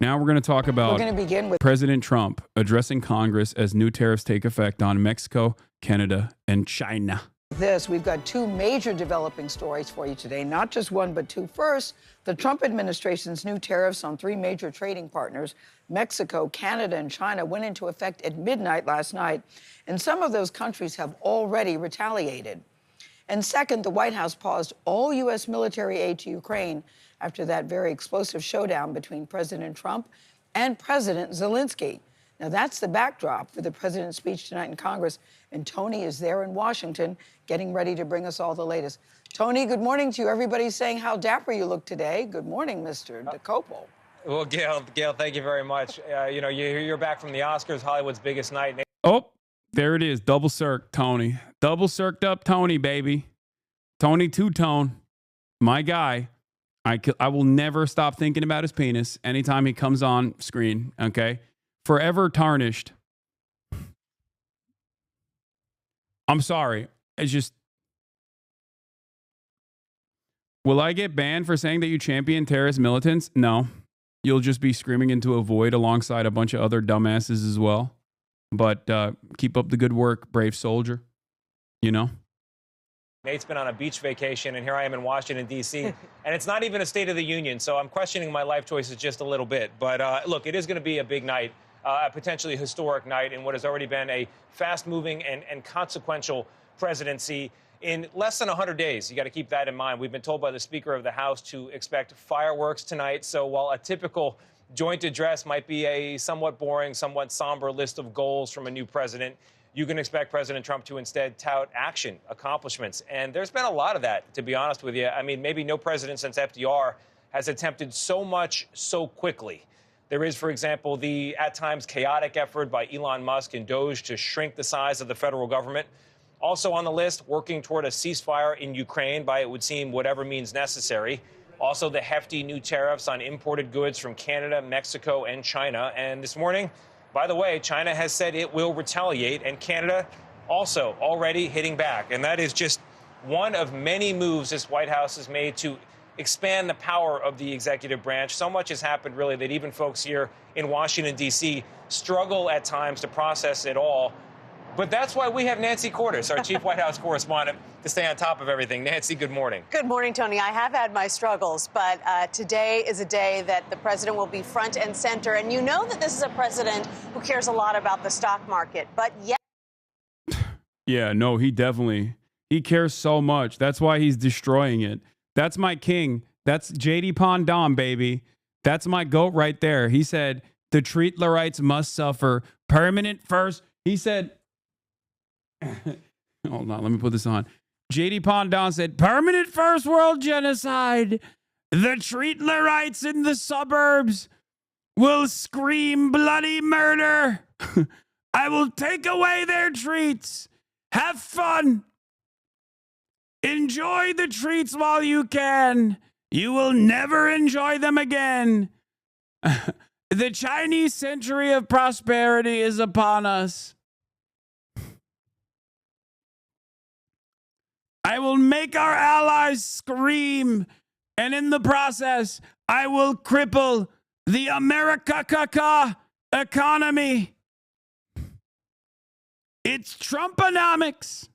Now we're going to talk about We're going to begin with President Trump addressing Congress as new tariffs take effect on Mexico, Canada, and China. this. We've got two major developing stories for you today, not just one, but two. First, the Trump administration's new tariffs on three major trading partners, Mexico, Canada, and China, went into effect at midnight last night, and some of those countries have already retaliated. And second, the White House paused all U.S. military aid to Ukraine after that very explosive showdown between President Trump and President Zelensky. Now, that's the backdrop for the president's speech tonight in Congress, and Tony is there in Washington getting ready to bring us all the latest. Tony, good morning to you. Everybody's saying how dapper you look today. Good morning, Mr. DeCopo. Well, Gail, thank you very much. You're back from the Oscars, Hollywood's biggest night. Oh, there it is. Double circ, Tony. Double circed up Tony, baby. Tony Two-Tone, my guy. I will never stop thinking about his penis anytime he comes on screen, okay? Forever tarnished. I'm sorry. It's just... Will I get banned for saying that you champion terrorist militants? No. You'll just be screaming into a void alongside a bunch of other dumbasses as well. But keep up the good work, brave soldier. You know? Nate's been on a beach vacation, and here I am in Washington, D.C., and it's not even a State of the Union, so I'm questioning my life choices just a little bit. But look, it is going to be a big night, a potentially historic night in what has already been a fast-moving and consequential presidency. In less than 100 days, you got to keep that in mind. We've been told by the Speaker of the House to expect fireworks tonight, so while a typical joint address might be a somewhat boring, somewhat somber list of goals from a new president, you can expect President Trump to instead tout action, accomplishments. And there's been a lot of that, to be honest with you. I mean, maybe no president since FDR has attempted so much so quickly. There is, for example, the at times chaotic effort by Elon Musk and Doge to shrink the size of the federal government. Also on the list, working toward a ceasefire in Ukraine by, it would seem, whatever means necessary. Also, the hefty new tariffs on imported goods from Canada, Mexico, and China. And this morning, by the way, China has said it will retaliate, and Canada also already hitting back. And that is just one of many moves this White House has made to expand the power of the executive branch. So much has happened, really, that even folks here in Washington, D.C. struggle at times to process it all. But that's why we have Nancy Cordes, our chief White House correspondent, to stay on top of everything. Nancy, good morning. Good morning, Tony. I have had my struggles, but today is a day that the president will be front and center. And you know that this is a president who cares a lot about the stock market. But yet... Yeah, no, he cares so much. That's why he's destroying it. That's my king. That's J.D. Pondom, baby. That's my goat right there. He said, the Treatlerites must suffer. Permanent first. He said... Hold on, let me put this on. J.D. Pondon said, permanent first world genocide. The Treatlerites in the suburbs will scream bloody murder. I will take away their treats. Have fun. Enjoy the treats while you can. You will never enjoy them again. The Chinese century of prosperity is upon us. I will make our allies scream, and in the process, I will cripple the America economy. It's Trumponomics.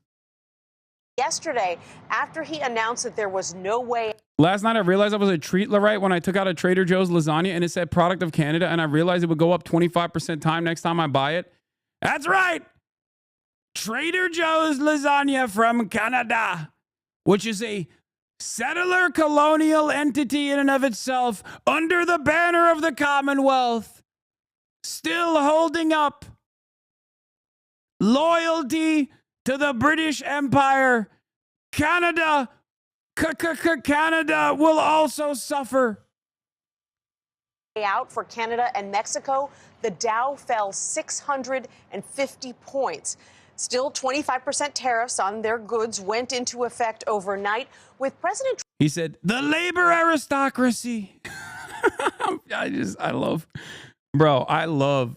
Yesterday, after he announced that there was no way... Last night, I realized I was a Treatlerite when I took out a Trader Joe's lasagna, and it said product of Canada, and I realized it would go up 25% time next time I buy it. That's right. Trader Joe's lasagna from Canada, which is a settler colonial entity in and of itself under the banner of the Commonwealth, still holding up loyalty to the British Empire. Canada will also suffer. Out for Canada and Mexico, the Dow fell 650 points. Still, 25% tariffs on their goods went into effect overnight with President Trump. He said, the labor aristocracy. I love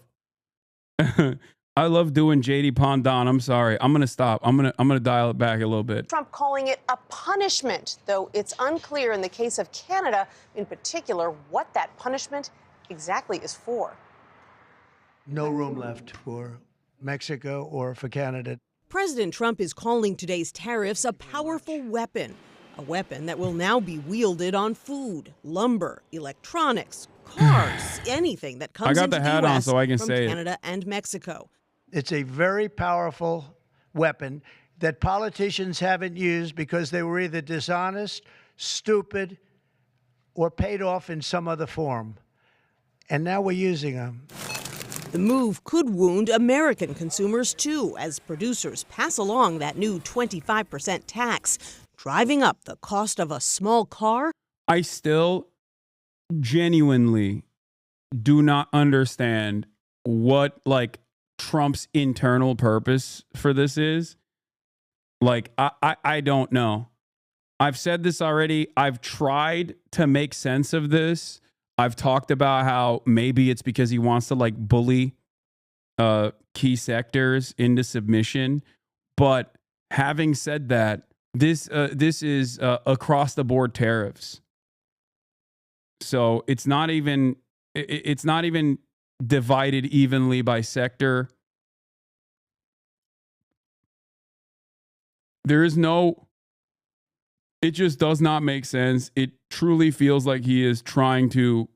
doing JD Pondon. I'm sorry. I'm going to stop. I'm going to dial it back a little bit. Trump calling it a punishment, though it's unclear in the case of Canada in particular what that punishment exactly is for. No room left for Mexico or for Canada. President Trump is calling today's tariffs a powerful weapon, a weapon that will now be wielded on food, lumber, electronics, cars, anything that comes I got into the hat the on U.S. so I can from say Canada and Mexico. It's a very powerful weapon that politicians haven't used because they were either dishonest, stupid, or paid off in some other form. And now we're using them. The move could wound American consumers, too, as producers pass along that new 25% tax, driving up the cost of a small car. I still genuinely do not understand what, like, Trump's internal purpose for this is. Like, I don't know. I've said this already. I've tried to make sense of this. I've talked about how maybe it's because he wants to, like, bully key sectors into submission. But having said that, this is across the board tariffs. So it's not even divided evenly by sector. There is no. It just does not make sense. It truly feels like he is trying to.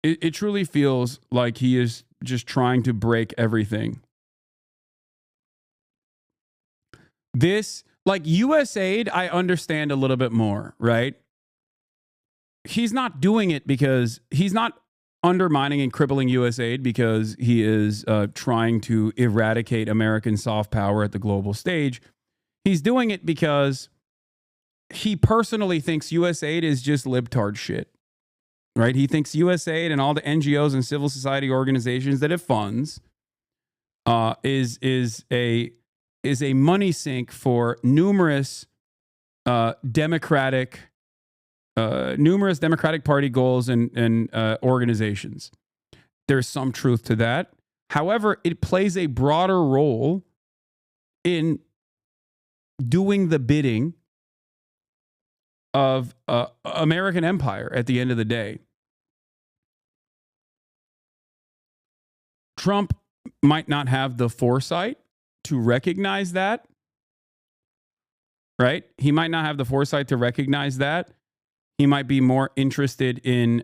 It truly feels like he is just trying to break everything. This, like USAID, I understand a little bit more, right? He's not doing it because he's not undermining and crippling USAID because he is trying to eradicate American soft power at the global stage. He's doing it because he personally thinks USAID is just libtard shit, right? He thinks USAID and all the NGOs and civil society organizations that it funds is a money sink for numerous Democratic Party goals and organizations. There's some truth to that. However, it plays a broader role in doing the bidding of American empire at the end of the day. Trump might not have the foresight to recognize that, right? He might not have the foresight to recognize that. He might be more interested in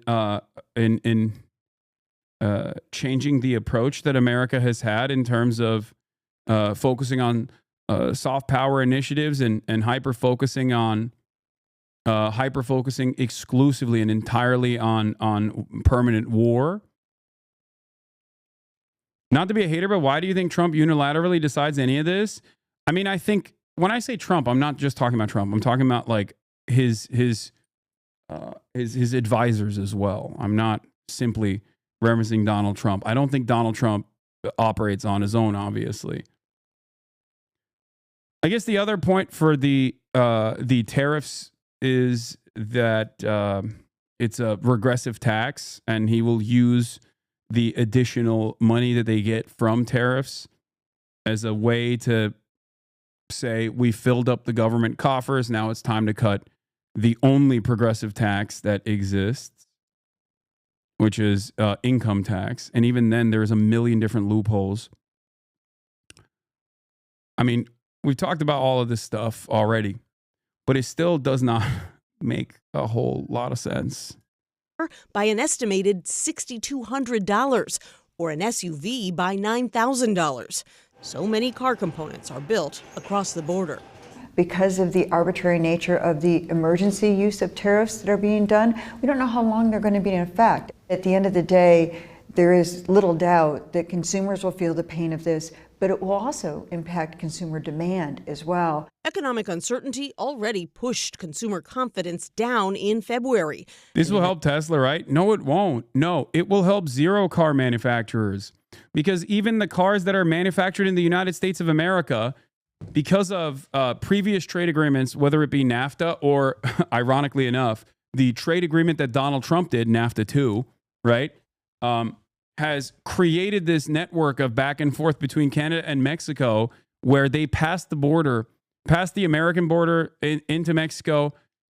changing the approach that America has had in terms of focusing on soft power initiatives and hyper-focusing exclusively and entirely on permanent war. Not to be a hater, but why do you think Trump unilaterally decides any of this? I mean, I think when I say Trump, I'm not just talking about Trump. I'm talking about like his advisors as well. I'm not simply referencing Donald Trump. I don't think Donald Trump operates on his own, obviously. I guess the other point for the tariffs is that it's a regressive tax, and he will use the additional money that they get from tariffs as a way to say, we filled up the government coffers. Now it's time to cut the only progressive tax that exists, which is income tax. And even then, there's a million different loopholes. I mean, we've talked about all of this stuff already, but it still does not make a whole lot of sense. By an estimated $6,200 or an SUV by $9,000. So many car components are built across the border. Because of the arbitrary nature of the emergency use of tariffs that are being done, we don't know how long they're going to be in effect. At the end of the day, there is little doubt that consumers will feel the pain of this, but it will also impact consumer demand as well. Economic uncertainty already pushed consumer confidence down in February. This will help Tesla, right? No, it won't. No, it will help zero car manufacturers, because even the cars that are manufactured in the United States of America, because of previous trade agreements, whether it be NAFTA or, ironically enough, the trade agreement that Donald Trump did, NAFTA 2, right, has created this network of back and forth between Canada and Mexico, where they pass the border, past the American border into Mexico,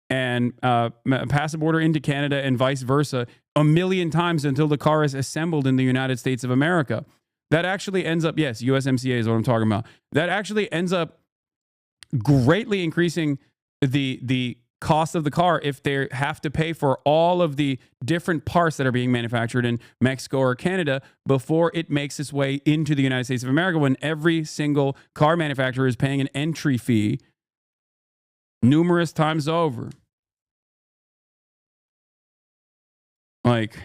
and pass the border into Canada and vice versa a million times until the car is assembled in the United States of America. That actually ends up, yes, USMCA is what I'm talking about. That actually ends up greatly increasing the cost of the car if they have to pay for all of the different parts that are being manufactured in Mexico or Canada before it makes its way into the United States of America, when every single car manufacturer is paying an entry fee numerous times over. Like,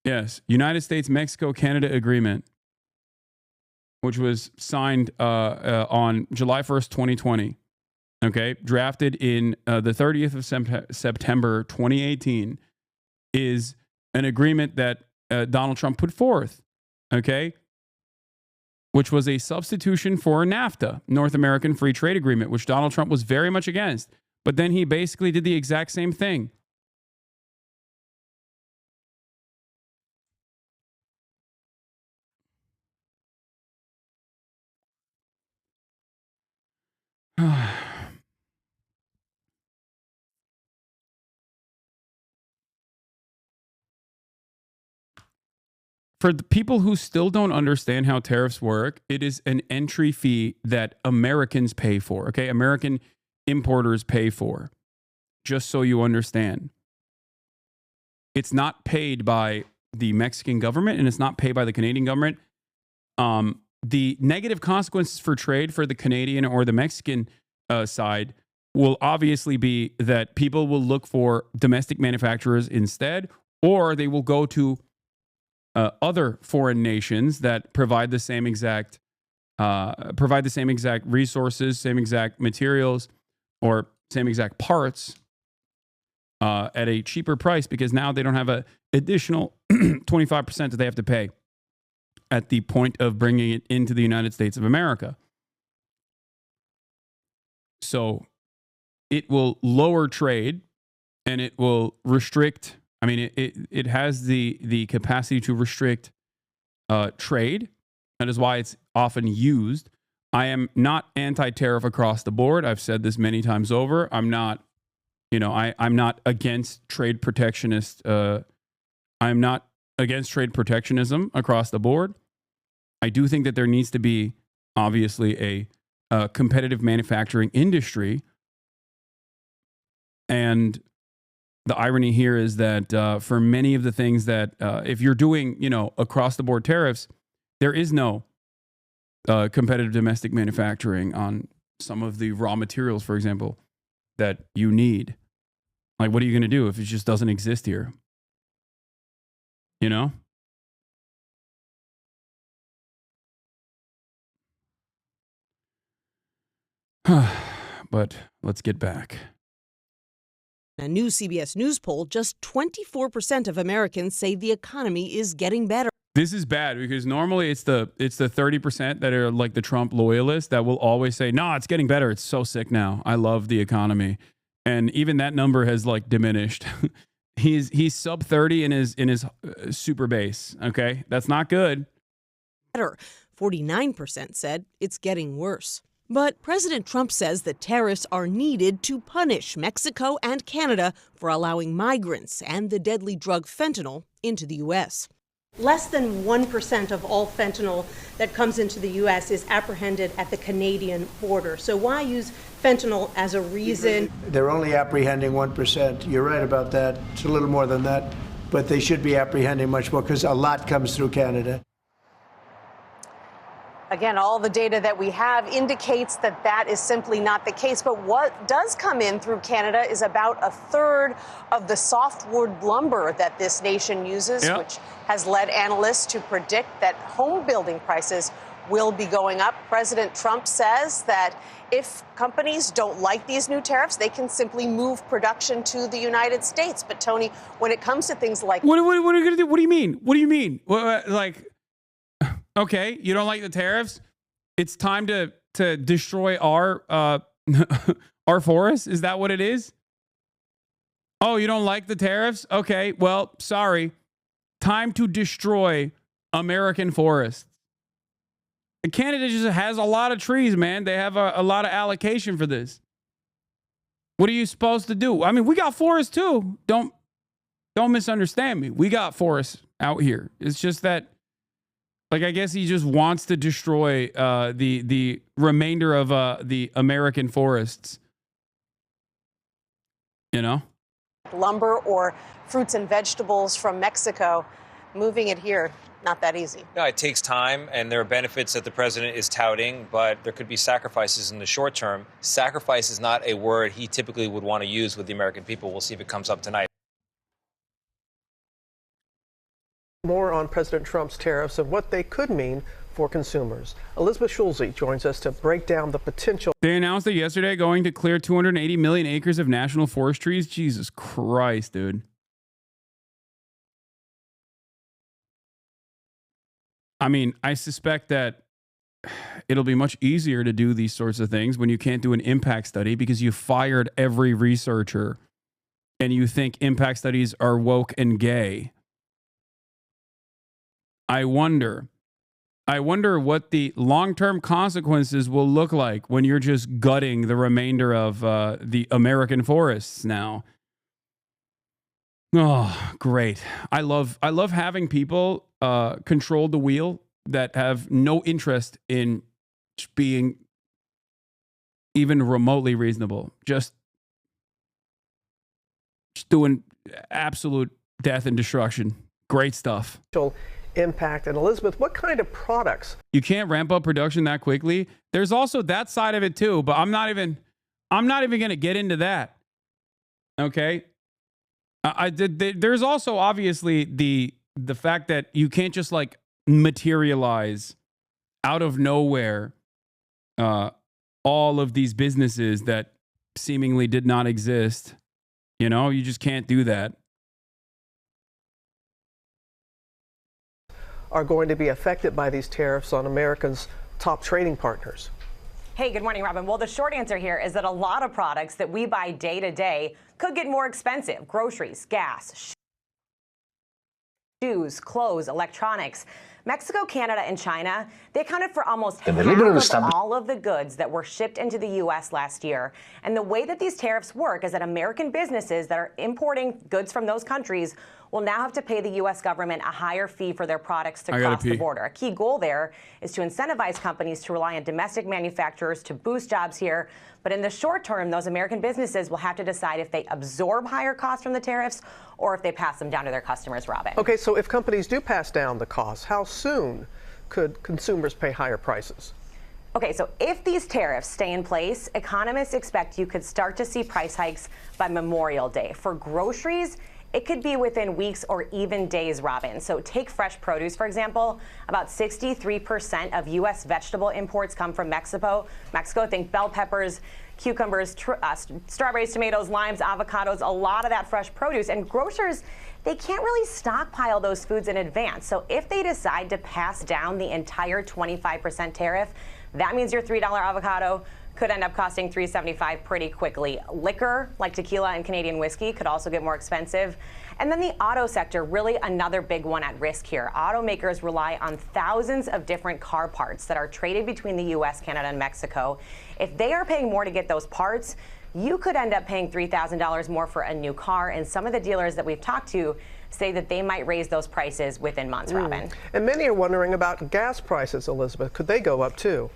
yes, United States, Mexico, Canada agreement, which was signed on July 1st, 2020. Okay, drafted in the 30th of September 2018, is an agreement that Donald Trump put forth. Okay, which was a substitution for NAFTA, North American Free Trade Agreement, which Donald Trump was very much against. But then he basically did the exact same thing. For the people who still don't understand how tariffs work, it is an entry fee that Americans pay for, okay? American importers pay for, just so you understand. It's not paid by the Mexican government, and it's not paid by the Canadian government. The negative consequences for trade for the Canadian or the Mexican side will obviously be that people will look for domestic manufacturers instead, or they will go to other foreign nations that provide the same exact resources, same exact materials, or same exact parts at a cheaper price, because now they don't have an additional 25% that they have to pay at the point of bringing it into the United States of America. So it will lower trade, and it will restrict. I mean, it has the capacity to restrict trade. That is why it's often used. I am not anti-tariff across the board. I've said this many times over. I'm not, I'm not against trade protectionist. I'm not against trade protectionism across the board. I do think that there needs to be, obviously, a competitive manufacturing industry. And the irony here is that for many of the things that, if you're doing, across the board tariffs, there is no competitive domestic manufacturing on some of the raw materials, for example, that you need. Like, what are you going to do if it just doesn't exist here? But let's get back. A new CBS News poll, just 24% of Americans say the economy is getting better. This is bad, because normally it's the 30% that are like the Trump loyalists that will always say, "No, it's getting better. It's so sick now. I love the economy." And even that number has diminished. he's sub 30 in his super base. Okay, that's not good. 49% said it's getting worse. But President Trump says that tariffs are needed to punish Mexico and Canada for allowing migrants and the deadly drug fentanyl into the U.S. Less than 1% of all fentanyl that comes into the U.S. is apprehended at the Canadian border. So why use fentanyl as a reason? They're only apprehending 1%. You're right about that. It's a little more than that. But they should be apprehending much more, because a lot comes through Canada. Again, all the data that we have indicates that that is simply not the case. But what does come in through Canada is about a third of the softwood lumber that this nation uses, which has led analysts to predict that home building prices will be going up. President Trump says that if companies don't like these new tariffs, they can simply move production to the United States. But, Tony, when it comes to things like... What are you going to do? What do you mean? What do you mean? Okay, you don't like the tariffs? It's time to destroy our our forests? Is that what it is? Oh, you don't like the tariffs? Okay, well, sorry. Time to destroy American forests. And Canada just has a lot of trees, man. They have a lot of allocation for this. What are you supposed to do? I mean, we got forests too. Don't misunderstand me. We got forests out here. It's just that, like, I guess he just wants to destroy the remainder of the American forests. You know? Lumber or fruits and vegetables from Mexico, moving it here, not that easy. No, it takes time, and there are benefits that the president is touting, but there could be sacrifices in the short term. Sacrifice is not a word he typically would want to use with the American people. We'll see if it comes up tonight. More on President Trump's tariffs and what they could mean for consumers. Elizabeth Schulze joins us to break down the potential. They announced it yesterday, going to clear 280 million acres of national forest trees. Jesus Christ, dude. I mean, I suspect that it'll be much easier to do these sorts of things when you can't do an impact study because you fired every researcher and you think impact studies are woke and gay. I wonder what the long-term consequences will look like when you're just gutting the remainder of the American forests now. Oh, great. I love having people control the wheel that have no interest in being even remotely reasonable. Just doing absolute death and destruction. Great stuff. Impact. And Elizabeth, what kind of products? You can't ramp up production that quickly. There's also that side of it too, but I'm not even going to get into that. Okay? There's also obviously the fact that you can't just like materialize out of nowhere all of these businesses that seemingly did not exist. You know, you just can't do that. Are going to be affected by these tariffs on America's top trading partners? Hey, good morning, Robin. Well, the short answer here is that a lot of products that we buy day to day could get more expensive. Groceries, gas, shoes, clothes, electronics. Mexico, Canada, and China, they accounted for almost half of all of the goods that were shipped into the U.S. last year. And the way that these tariffs work is that American businesses that are importing goods from those countries will now have to pay the U.S. government a higher fee for their products to cross the border. A key goal there is to incentivize companies to rely on domestic manufacturers to boost jobs here. But in the short term, those American businesses will have to decide if they absorb higher costs from the tariffs or if they pass them down to their customers, Robin. Okay, so if companies do pass down the costs, how soon could consumers pay higher prices? Okay, so if these tariffs stay in place, economists expect you could start to see price hikes by Memorial Day. For groceries, it could be within weeks or even days, Robin. So take fresh produce, for example. About 63% of U.S. vegetable imports come from Mexico. Think bell peppers, cucumbers, strawberries, tomatoes, limes, avocados, a lot of that fresh produce. And grocers, they can't really stockpile those foods in advance. So if they decide to pass down the entire 25% tariff, that means your $3 avocado could end up costing $3.75 pretty quickly. Liquor, like tequila and Canadian whiskey, could also get more expensive. And then the auto sector, really another big one at risk here. Automakers rely on thousands of different car parts that are traded between the U.S., Canada, and Mexico. If they are paying more to get those parts, you could end up paying $3,000 more for a new car. And some of the dealers that we've talked to say that they might raise those prices within months, Robin. And many are wondering about gas prices, Elizabeth. Could they go up too?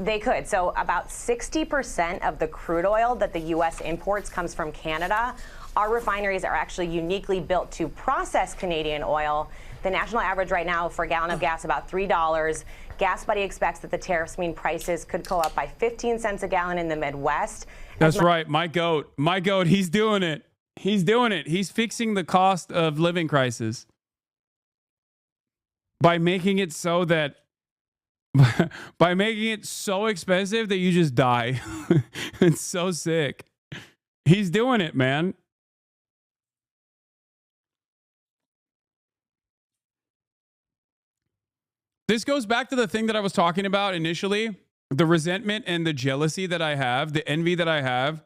They could. So about 60% of the crude oil that the U.S. imports comes from Canada. Our refineries are actually uniquely built to process Canadian oil. The national average right now for a gallon of gas about $3. Gas Buddy expects that the tariffs mean prices could go up by 15 cents a gallon in the Midwest. That's right. My goat, he's doing it. He's fixing the cost of living crisis by making it so that by making it so expensive that you just die. It's so sick. He's doing it, man. This goes back to the thing that I was talking about initially, the resentment and the jealousy that I have, the envy that I have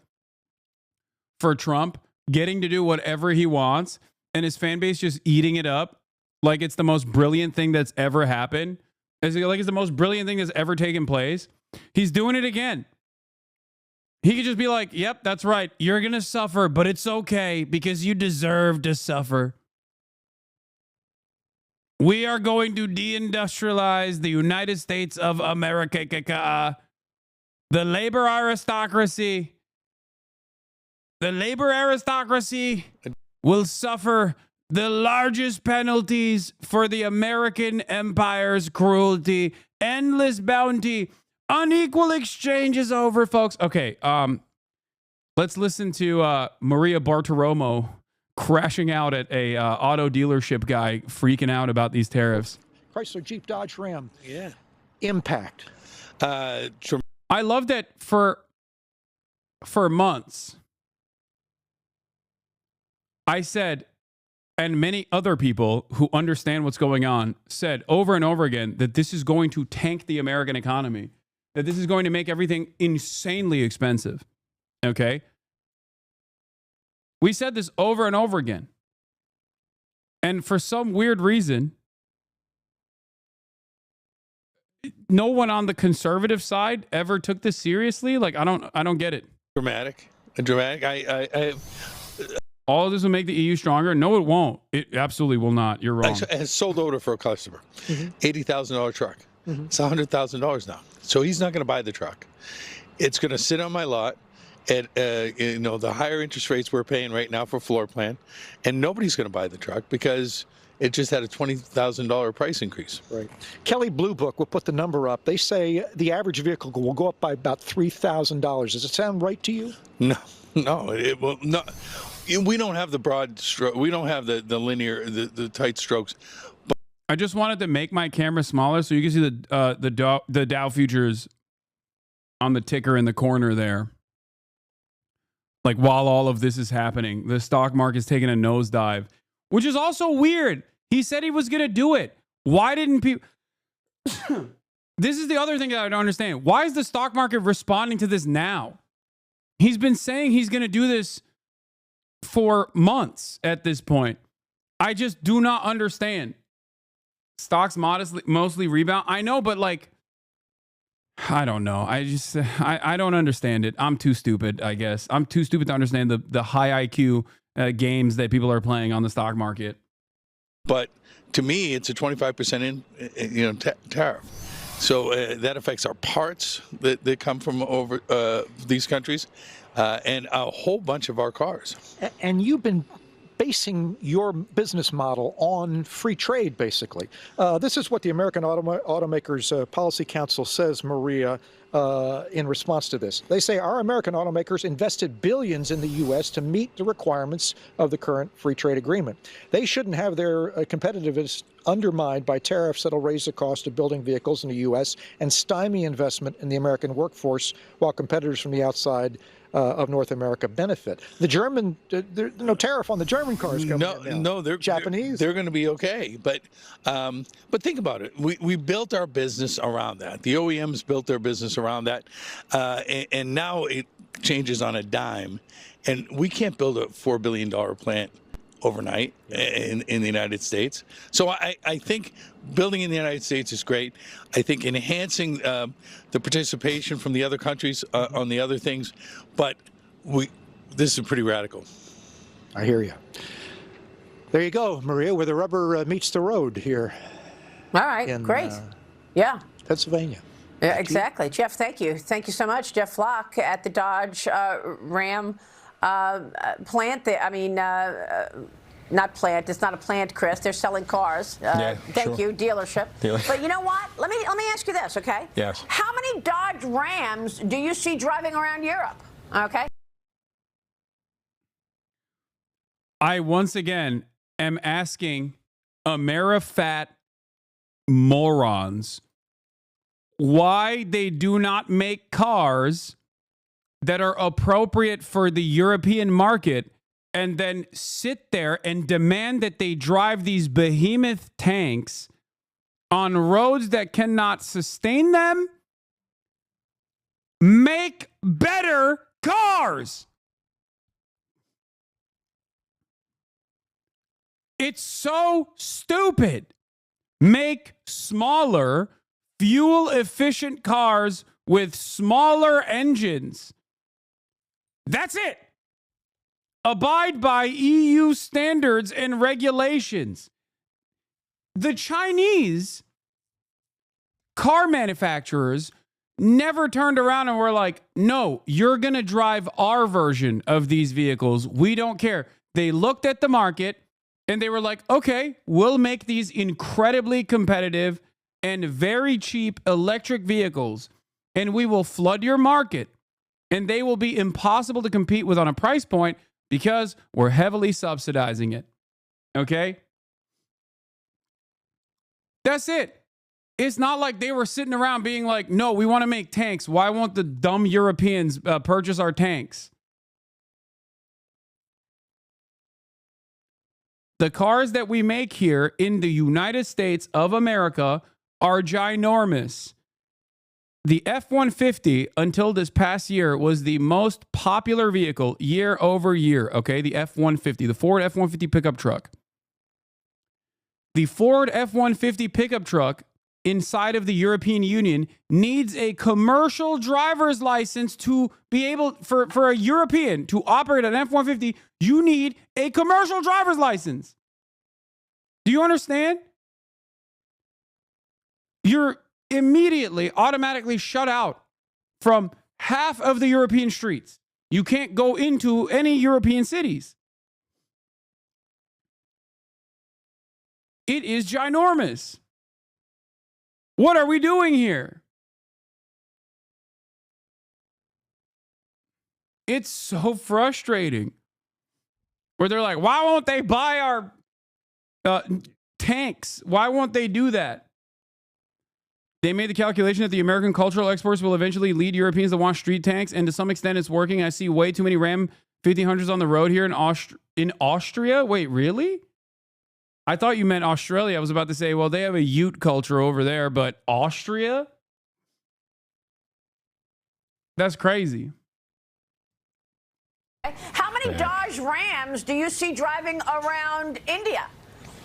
for Trump getting to do whatever he wants and his fan base just eating it up like it's the most brilliant thing that's ever happened. It's like it's the most brilliant thing that's ever taken place. He's doing it again. He could just be like, yep, that's right. You're going to suffer, but it's okay because you deserve to suffer. We are going to deindustrialize the United States of America. The labor aristocracy. The labor aristocracy will suffer the largest penalties for the American empire's cruelty. Endless bounty. Unequal exchange is over, folks. Okay, let's listen to Maria Bartiromo crashing out at a auto dealership guy freaking out about these tariffs. Chrysler, Jeep, Dodge, Ram. Yeah. Impact. I love that for months, I said, and many other people who understand what's going on said over and over again that this is going to tank the American economy, that this is going to make everything insanely expensive. Okay? We said this over and over again. And for some weird reason, no one on the conservative side ever took this seriously. Like, I don't get it. Dramatic. All of this will make the EU stronger. No, it won't. It absolutely will not. You're wrong. It has sold order for a customer. $80,000 truck. It's $100,000 now. So he's not going to buy the truck. It's going to sit on my lot at the higher interest rates we're paying right now for floor plan, and nobody's going to buy the truck because it just had a $20,000 price increase. Right. Kelley Blue Book will put the number up. They say the average vehicle will go up by about $3,000. Does it sound right to you? No, it will not. We don't have the broad stroke. We don't have the linear, the tight strokes. But I just wanted to make my camera smaller so you can see the Dow futures on the ticker in the corner there. Like while all of this is happening, the stock market is taking a nosedive, which is also weird. He said he was going to do it. Why didn't people? This is the other thing that I don't understand. Why is the stock market responding to this now? He's been saying he's going to do this for months at this point. I just do not understand. Stocks mostly rebound. I know, but like, I don't know. I don't understand it. I'm too stupid, I guess. I'm too stupid to understand the high IQ games that people are playing on the stock market. But to me, it's a 25% tariff. So that affects our parts that come from over these countries and a whole bunch of our cars. And you've been basing your business model on free trade, basically. This is what the American Automakers Policy Council says, Maria, in response to this. They say our American automakers invested billions in the U.S. to meet the requirements of the current free trade agreement. They shouldn't have their competitiveness undermined by tariffs that'll raise the cost of building vehicles in the U.S. and stymie investment in the American workforce while competitors from the outside of North America benefit. The German, no tariff on the German cars coming in now. No, they're Japanese. They're going to be okay. But think about it. We built our business around that. The OEMs built their business around that, and now it changes on a dime. And we can't build a $4 billion plant overnight in the United States. So I think building in the United States is great. I think enhancing the participation from the other countries on the other things, but this is pretty radical. I hear you. There you go, Maria, where the rubber meets the road here. All right, great. Yeah. Pennsylvania. Yeah, exactly. Jeff, thank you. Thank you so much. Jeff Flock at the Dodge Ram plant. Not plant. It's not a plant, Chris. They're selling cars. Thank you, dealership. But you know what? Let me ask you this, okay? Yes. How many Dodge Rams do you see driving around Europe? Okay. I once again am asking Amerifat morons why they do not make cars that are appropriate for the European market and then sit there and demand that they drive these behemoth tanks on roads that cannot sustain them. Make better cars. It's so stupid. Make smaller, fuel efficient cars with smaller engines. That's it. Abide by EU standards and regulations. The Chinese car manufacturers never turned around and were like, no, you're going to drive our version of these vehicles. We don't care. They looked at the market and they were like, okay, we'll make these incredibly competitive and very cheap electric vehicles, and we will flood your market, and they will be impossible to compete with on a price point because we're heavily subsidizing it. Okay? That's it. It's not like they were sitting around being like, no, we want to make tanks. Why won't the dumb Europeans purchase our tanks? The cars that we make here in the United States of America are ginormous. The F-150, until this past year, was the most popular vehicle year over year, okay? The F-150, the Ford F-150 pickup truck. The Ford F-150 pickup truck inside of the European Union needs a commercial driver's license to be able, for a European to operate an F-150, you need a commercial driver's license. Do you understand? You're immediately, automatically shut out from half of the European streets. You can't go into any European cities. It is ginormous. What are we doing here? It's so frustrating. Where they're like, why won't they buy our tanks? Why won't they do that? They made the calculation that the American cultural exports will eventually lead Europeans to want street tanks, and to some extent it's working. I see way too many Ram 1500s on the road here in Austria. Wait, really? I thought you meant Australia. I was about to say, well, they have a Ute culture over there, but Austria? That's crazy. How many Dodge Rams do you see driving around India?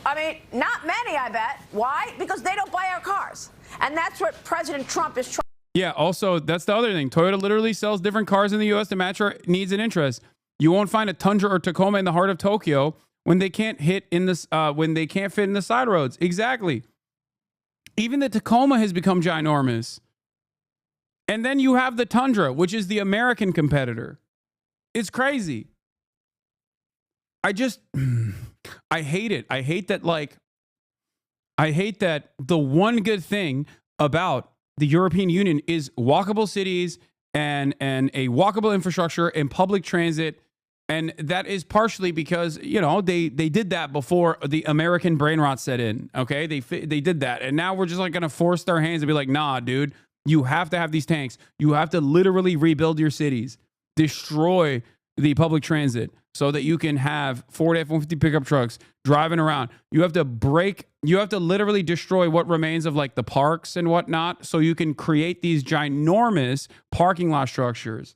I mean, not many, I bet. Why? Because they don't buy our cars. And that's what President Trump is trying. Yeah, also, that's the other thing. Toyota literally sells different cars in the U.S. to match our needs and interests. You won't find a Tundra or Tacoma in the heart of Tokyo when they can't fit in the side roads. Exactly. Even the Tacoma has become ginormous. And then you have the Tundra, which is the American competitor. It's crazy. I hate it. I hate that the one good thing about the European Union is walkable cities and a walkable infrastructure and public transit. And that is partially because, you know, they did that before the American brain rot set in. Okay, they did that. And now we're just like going to force their hands and be like, nah, dude, you have to have these tanks. You have to literally rebuild your cities, destroy the public transit so that you can have Ford F-150 pickup trucks driving around. You have to literally destroy what remains of like the parks and whatnot so you can create these ginormous parking lot structures.